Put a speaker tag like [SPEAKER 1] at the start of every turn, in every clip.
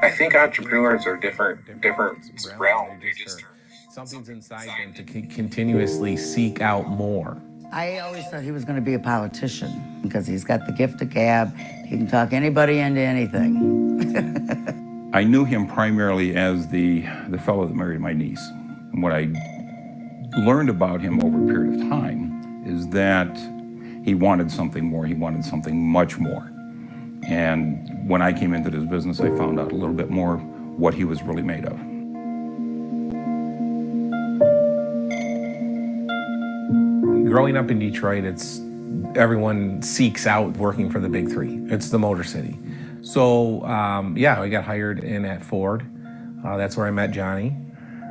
[SPEAKER 1] I think entrepreneurs are different realm. They just
[SPEAKER 2] something's inside them to continuously seek out more.
[SPEAKER 3] I always thought he was going to be a politician because he's got the gift of gab. He can talk anybody into anything.
[SPEAKER 4] I knew him primarily as the fellow that married my niece. And what I learned about him over a period of time is that he wanted something more. He wanted something much more. And when I came into this business, I found out a little bit more what he was really made of.
[SPEAKER 2] Growing up in Detroit, everyone seeks out working for the big three. It's the Motor City. So yeah, I got hired in at Ford. That's where I met Johnny.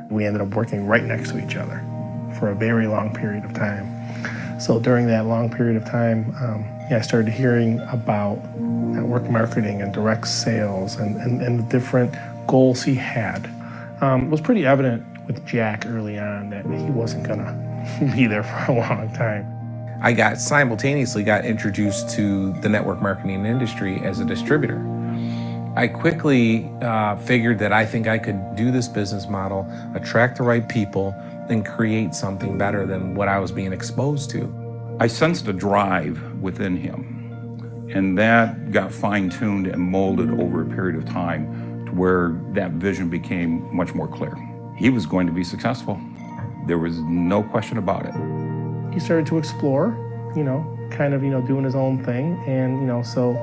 [SPEAKER 5] We ended up working right next to each other for a very long period of time. So during that long period of time, I started hearing about network marketing and direct sales and the different goals he had. It was pretty evident with Jack early on that he wasn't gonna be there for a long time.
[SPEAKER 2] I simultaneously got introduced to the network marketing industry as a distributor. I quickly figured that I think I could do this business model, attract the right people, and create something better than what I was being exposed to.
[SPEAKER 4] I sensed a drive within him, and that got fine-tuned and molded over a period of time to where that vision became much more clear. He was going to be successful. There was no question about it.
[SPEAKER 5] He started to explore, kind of, doing his own thing, and, so,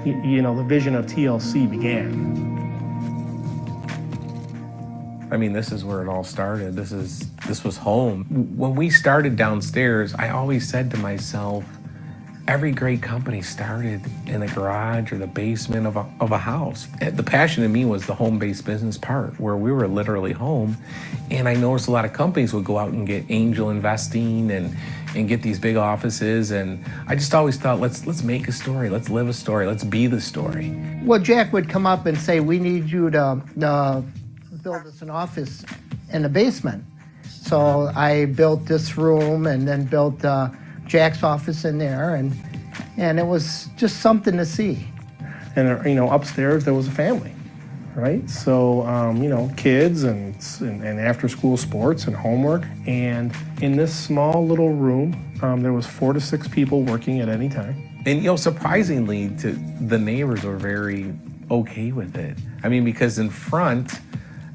[SPEAKER 5] the vision of TLC began.
[SPEAKER 2] I mean, this is where it all started. This was home. When we started downstairs, I always said to myself, every great company started in the garage or the basement of a house. The passion in me was the home-based business part, where we were literally home. And I noticed a lot of companies would go out and get angel investing and get these big offices. And I just always thought, let's make a story, let's live a story, let's be the story.
[SPEAKER 6] Well, Jack would come up and say, we need you to build us an office in the basement. So I built this room and then built Jack's office in there, and it was just something to see.
[SPEAKER 5] And upstairs there was a family, right? So kids and after-school sports and homework. And in this small little room, there was 4 to 6 people working at any time.
[SPEAKER 2] And surprisingly, the neighbors were very okay with it. I mean, because in front,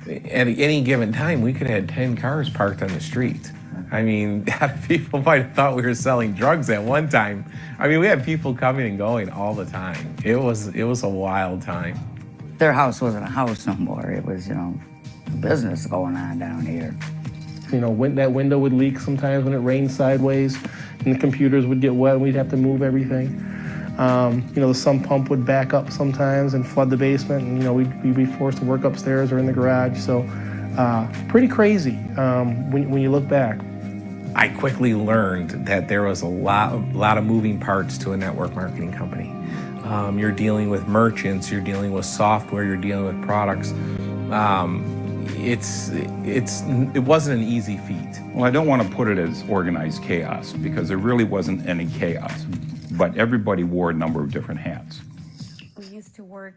[SPEAKER 2] at any given time, we could have had 10 cars parked on the street. I mean, people might have thought we were selling drugs at one time. I mean, we had people coming and going all the time. It was a wild time.
[SPEAKER 3] Their house wasn't a house no more. It was, a business going on down here.
[SPEAKER 5] When that window would leak sometimes when it rained sideways, and the computers would get wet and we'd have to move everything. The sump pump would back up sometimes and flood the basement, and we'd be forced to work upstairs or in the garage. So pretty crazy when you look back.
[SPEAKER 2] I quickly learned that there was a lot of moving parts to a network marketing company. You're dealing with merchants, you're dealing with software, you're dealing with products. It wasn't an easy feat.
[SPEAKER 4] Well, I don't want to put it as organized chaos, because there really wasn't any chaos, but everybody wore a number of different hats.
[SPEAKER 7] We used to work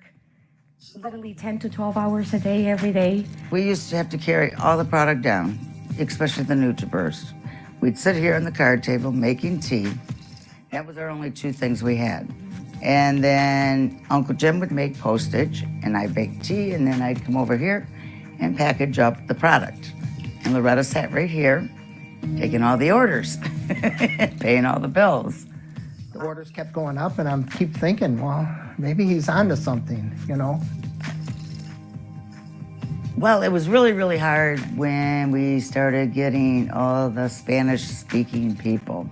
[SPEAKER 7] literally 10 to 12 hours a day, every day.
[SPEAKER 3] We used to have to carry all the product down, especially the NutriBurst. We'd sit here on the card table making tea. That was our only 2 things we had. And then Uncle Jim would make postage, and I'd bake tea, and then I'd come over here and package up the product. And Loretta sat right here, taking all the orders, paying all the bills.
[SPEAKER 6] The orders kept going up, and I keep thinking, well, maybe he's onto something,
[SPEAKER 3] Well, it was really, really hard when we started getting all the Spanish-speaking people.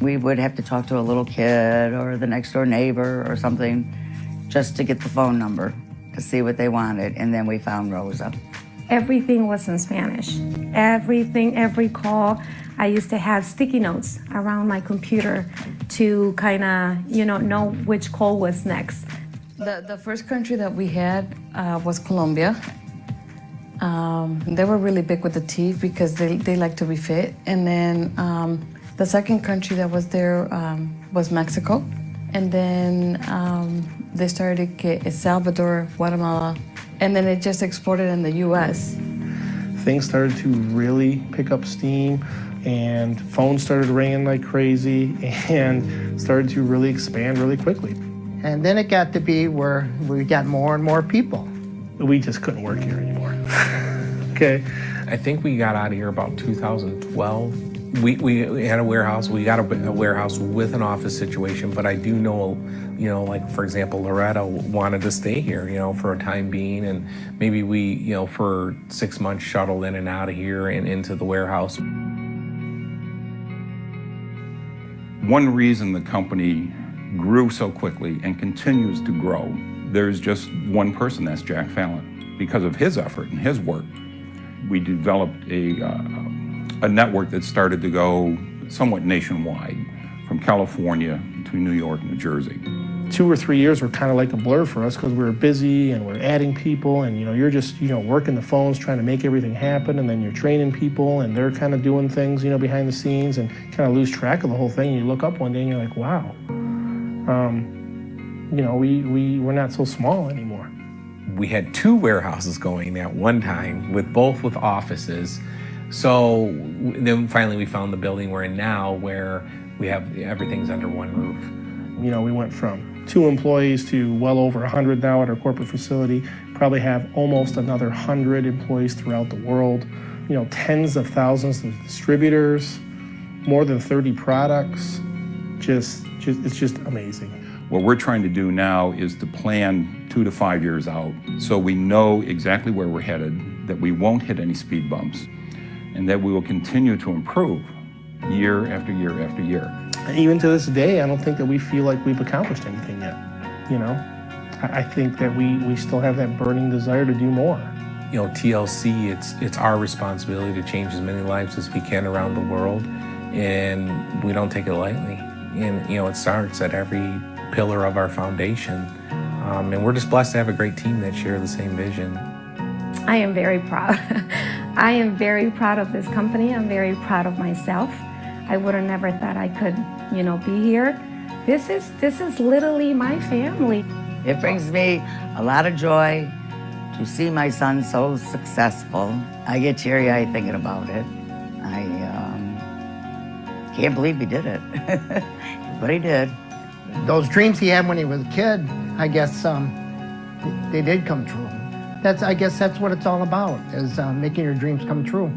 [SPEAKER 3] We would have to talk to a little kid or the next-door neighbor or something just to get the phone number to see what they wanted, and then we found Rosa.
[SPEAKER 7] Everything was in Spanish. Everything, every call. I used to have sticky notes around my computer to kind of, know which call was next.
[SPEAKER 8] The first country that we had was Colombia. They were really big with the teeth because they like to be fit. And then the second country that was there was Mexico. and then they started El Salvador, Guatemala, and then it just exploded in the U.S.
[SPEAKER 5] Things started to really pick up steam, and phones started ringing like crazy, and started to really expand really quickly.
[SPEAKER 6] And then it got to be where we got more and more people.
[SPEAKER 5] We just couldn't work here anymore. Okay.
[SPEAKER 2] I think we got out of here about 2012. We had a warehouse. We got a warehouse with an office situation, but I do know, like for example, Loretta wanted to stay here, for a time being, and maybe we, for 6 months shuttled in and out of here and into the warehouse.
[SPEAKER 4] One reason the company grew so quickly and continues to grow, there's just one person, that's Jack Fallon. Because of his effort and his work, we developed a network that started to go somewhat nationwide, from California to New York, New Jersey.
[SPEAKER 5] 2 or 3 years were kind of like a blur for us because we were busy and we're adding people, and you're just working the phones trying to make everything happen, and then you're training people and they're kind of doing things behind the scenes, and kind of lose track of the whole thing. And you look up one day and you're like, wow, we're not so small anymore.
[SPEAKER 2] We had 2 warehouses going at one time, both with offices. So then finally we found the building we're in now, where we have everything's under one roof.
[SPEAKER 5] We went from 2 employees to well over 100 now at our corporate facility. Probably have almost another 100 employees throughout the world. Tens of thousands of distributors, more than 30 products. It's just amazing.
[SPEAKER 4] What we're trying to do now is to plan 2 to 5 years out, so we know exactly where we're headed, that we won't hit any speed bumps, and that we will continue to improve year after year after year.
[SPEAKER 5] Even to this day, I don't think that we feel like we've accomplished anything yet. I think that we still have that burning desire to do more.
[SPEAKER 2] TLC, it's our responsibility to change as many lives as we can around the world, and we don't take it lightly. And it starts at every pillar of our foundation, and we're just blessed to have a great team that share the same vision.
[SPEAKER 7] I am very proud. I am very proud of this company. I'm very proud of myself. I would have never thought I could, be here. This is literally my family.
[SPEAKER 3] It brings me a lot of joy to see my son so successful. I get teary-eyed thinking about it. I can't believe he did it, but he did.
[SPEAKER 6] Those dreams he had when he was a kid, I guess they did come true. I guess that's what it's all about, is making your dreams come true.